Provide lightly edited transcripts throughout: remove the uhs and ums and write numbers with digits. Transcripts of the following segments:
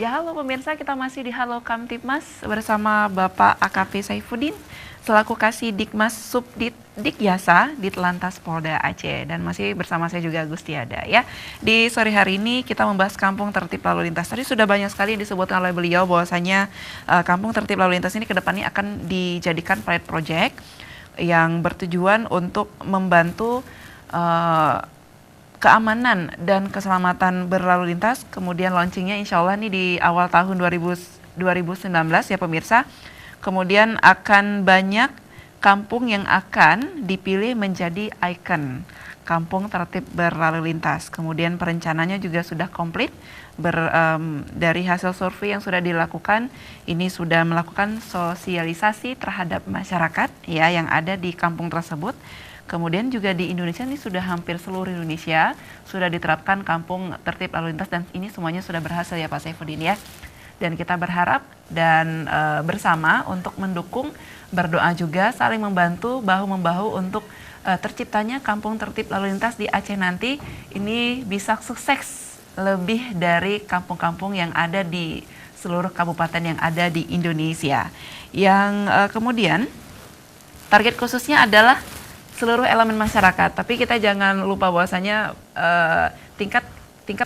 Ya halo pemirsa, kita masih di Halo Kamtibmas bersama Bapak AKP Saifuddin selaku Kasih-Dikmas Subdit Dikyasa Ditlantas Polda Aceh, dan masih bersama saya juga Gustiada ya. Di sore hari ini kita membahas kampung tertib lalu lintas. Tadi sudah banyak sekali disebutkan oleh beliau bahwasanya kampung tertib lalu lintas ini kedepannya akan dijadikan pilot project yang bertujuan untuk membantu keamanan dan keselamatan berlalu lintas. Kemudian launchingnya insya Allah nih di awal tahun 2019 ya pemirsa. Kemudian akan banyak kampung yang akan dipilih menjadi ikon kampung tertib berlalu lintas. Kemudian perencanaannya juga sudah komplit. Dari hasil survei yang sudah dilakukan, ini sudah melakukan sosialisasi terhadap masyarakat ya yang ada di kampung tersebut. Kemudian juga di Indonesia ini sudah hampir seluruh Indonesia sudah diterapkan kampung tertib lalu lintas, dan ini semuanya sudah berhasil ya Pak Saifuddin ya. Dan kita berharap dan bersama untuk mendukung, berdoa juga, saling membantu bahu-membahu untuk terciptanya kampung tertib lalu lintas di Aceh nanti ini bisa sukses lebih dari kampung-kampung yang ada di seluruh kabupaten yang ada di Indonesia. Yang kemudian target khususnya adalah seluruh elemen masyarakat, tapi kita jangan lupa bahwasanya tingkat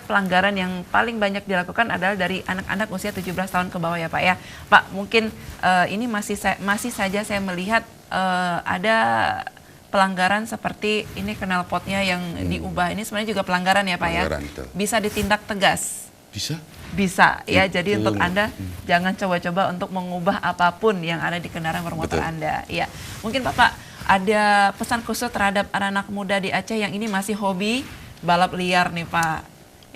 pelanggaran yang paling banyak dilakukan adalah dari anak-anak usia 17 tahun ke bawah ya Pak ya. Pak, mungkin ini masih saja saya melihat ada pelanggaran seperti ini knalpotnya yang diubah, ini sebenarnya juga pelanggaran ya Pak ya. Bisa ditindak tegas. Bisa ya, jadi untuk Anda jangan coba-coba untuk mengubah apapun yang ada di kendaraan bermotor Anda. Ya, mungkin Bapak ada pesan khusus terhadap anak-anak muda di Aceh yang ini masih hobi balap liar nih Pak.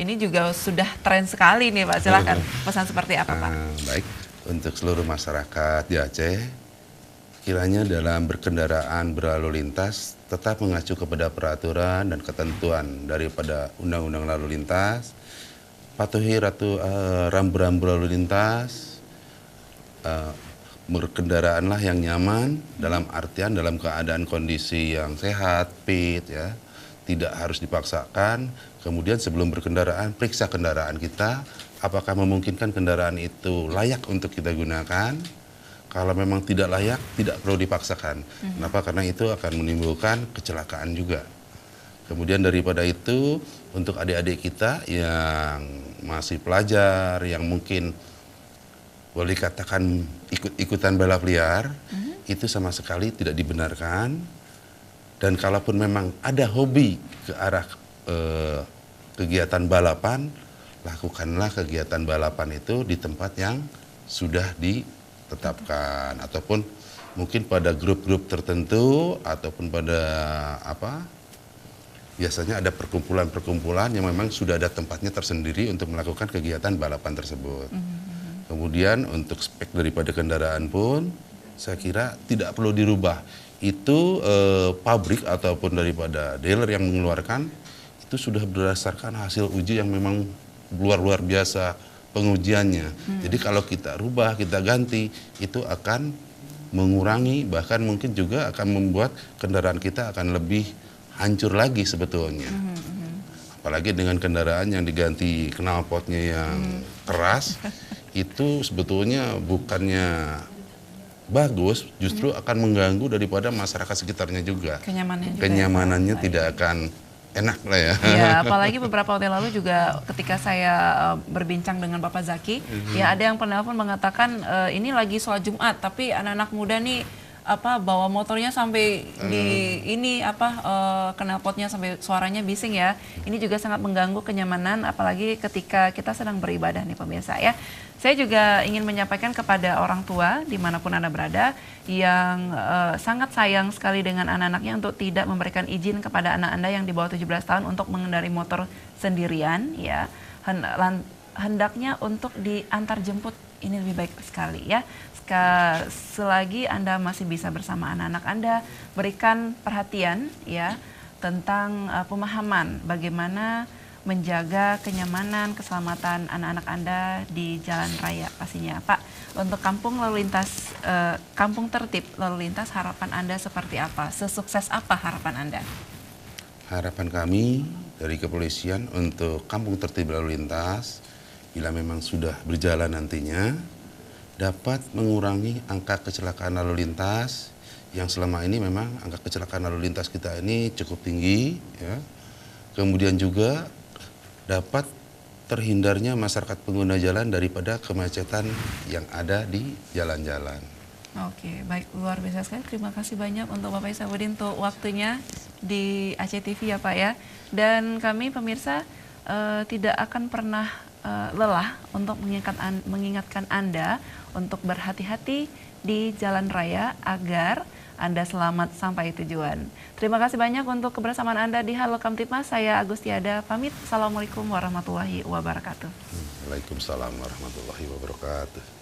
Ini juga sudah tren sekali nih Pak, silakan pesan seperti apa Pak? Baik, untuk seluruh masyarakat di Aceh, kiranya dalam berkendaraan berlalu lintas tetap mengacu kepada peraturan dan ketentuan daripada Undang-Undang Lalu Lintas, patuhi rambu-rambu lalu lintas, berkendaraanlah yang nyaman dalam artian dalam keadaan kondisi yang sehat, fit ya, tidak harus dipaksakan. Kemudian sebelum berkendaraan periksa kendaraan kita apakah memungkinkan kendaraan itu layak untuk kita gunakan. Kalau memang tidak layak tidak perlu dipaksakan. Kenapa? Karena itu akan menimbulkan kecelakaan juga. Kemudian daripada itu untuk adik-adik kita yang masih pelajar yang mungkin boleh dikatakan ikut-ikutan balap liar, itu sama sekali tidak dibenarkan. Dan kalaupun memang ada hobi ke arah kegiatan balapan, lakukanlah kegiatan balapan itu di tempat yang sudah ditetapkan, ataupun mungkin pada grup-grup tertentu, ataupun pada biasanya ada perkumpulan-perkumpulan yang memang sudah ada tempatnya tersendiri untuk melakukan kegiatan balapan tersebut. Kemudian untuk spek daripada kendaraan pun saya kira tidak perlu dirubah. Itu pabrik ataupun daripada dealer yang mengeluarkan itu sudah berdasarkan hasil uji yang memang luar biasa pengujiannya. Jadi kalau kita rubah, kita ganti, itu akan mengurangi, bahkan mungkin juga akan membuat kendaraan kita akan lebih hancur lagi sebetulnya. Apalagi dengan kendaraan yang diganti knalpotnya yang keras, itu sebetulnya bukannya bagus, justru akan mengganggu daripada masyarakat sekitarnya juga. Kenyamanannya tidak akan enak lah ya. Ya, apalagi beberapa waktu lalu juga ketika saya berbincang dengan Bapak Zaki, ya ada yang penelpon mengatakan ini lagi sholat Jumat, tapi anak-anak muda nih bawa motornya sampai di ini knalpotnya sampai suaranya bising ya. Ini juga sangat mengganggu kenyamanan, apalagi ketika kita sedang beribadah nih pemirsa ya. Saya juga ingin menyampaikan kepada orang tua dimanapun Anda berada yang sangat sayang sekali dengan anak-anaknya untuk tidak memberikan izin kepada anak Anda yang di bawah 17 tahun untuk mengendarai motor sendirian ya. Hendaknya untuk diantar jemput, ini lebih baik sekali ya. Selagi Anda masih bisa bersama anak-anak Anda, berikan perhatian ya tentang pemahaman bagaimana menjaga kenyamanan, keselamatan anak-anak Anda di jalan raya pastinya Pak. Untuk kampung lalu lintas, kampung tertib lalu lintas, harapan Anda seperti apa? Sesukses apa harapan Anda? Harapan kami dari kepolisian untuk kampung tertib lalu lintas bila memang sudah berjalan nantinya, dapat mengurangi angka kecelakaan lalu lintas yang selama ini memang angka kecelakaan lalu lintas kita ini cukup tinggi, ya. Kemudian juga dapat terhindarnya masyarakat pengguna jalan daripada kemacetan yang ada di jalan-jalan. Oke, baik, luar biasa sekali. Terima kasih banyak untuk Bapak Isabuddin untuk waktunya di ACTV ya Pak ya. Dan kami pemirsa tidak akan pernah lelah untuk mengingatkan Anda untuk berhati-hati di jalan raya agar Anda selamat sampai tujuan. Terima kasih banyak untuk kebersamaan Anda di Halo Kamtipmas. Saya Agustiada pamit. Assalamualaikum warahmatullahi wabarakatuh. Waalaikumsalam warahmatullahi wabarakatuh.